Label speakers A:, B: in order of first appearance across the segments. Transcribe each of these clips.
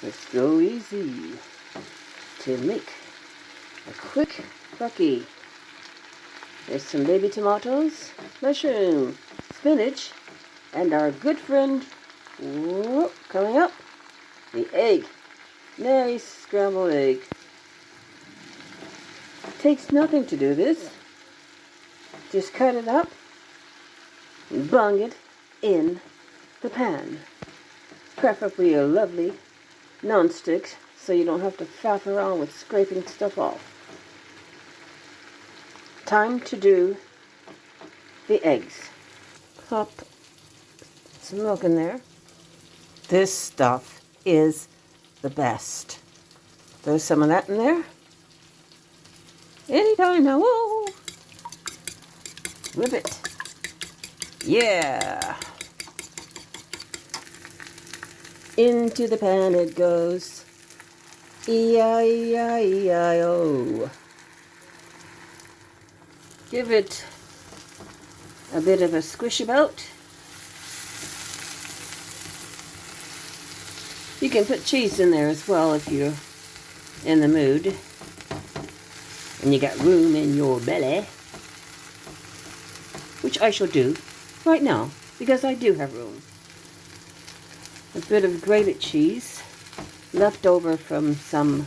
A: It's so easy to make a quick bucky. There's some baby tomatoes, mushroom, spinach, and our good friend, coming up, the egg. Nice scrambled egg. Takes nothing to do this. Just cut it up and bung it in the pan. Preferably a lovely non-stick so you don't have to faff around with scraping stuff off. Time to do the eggs. Pop some milk in there. This stuff is the best. Throw some of that in there. Anytime now. Whoa! Whip it. Yeah. Into the pan it goes. E-I-E-I-E-I-O. Give it a bit of a squish about. You can put cheese in there as well if you're in the mood and you got room in your belly, which I shall do right now because I do have room. A bit of grated cheese left over from some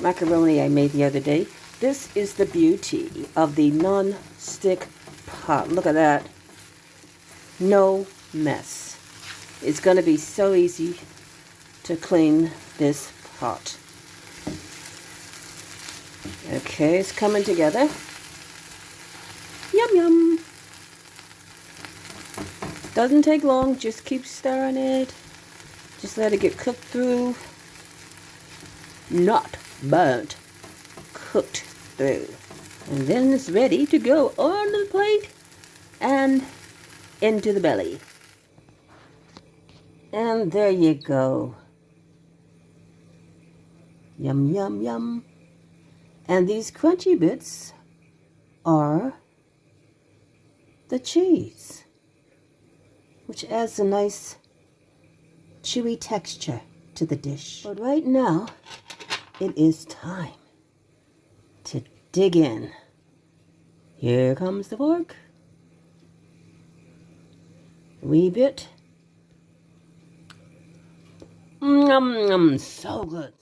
A: macaroni I made the other day. This is the beauty of the non-stick pot. Look at that. No mess. It's going to be so easy to clean this pot. Okay, it's coming together. Yum yum. Doesn't take long, just keep stirring it. Just let it get cooked through. Not burnt, cooked through. And then it's ready to go on the plate and into the belly. And there you go. Yum, yum, yum. And these crunchy bits are the cheese, which adds a nice chewy texture to the dish. But right now, it is time to dig in. Here comes the fork. A wee bit. So good.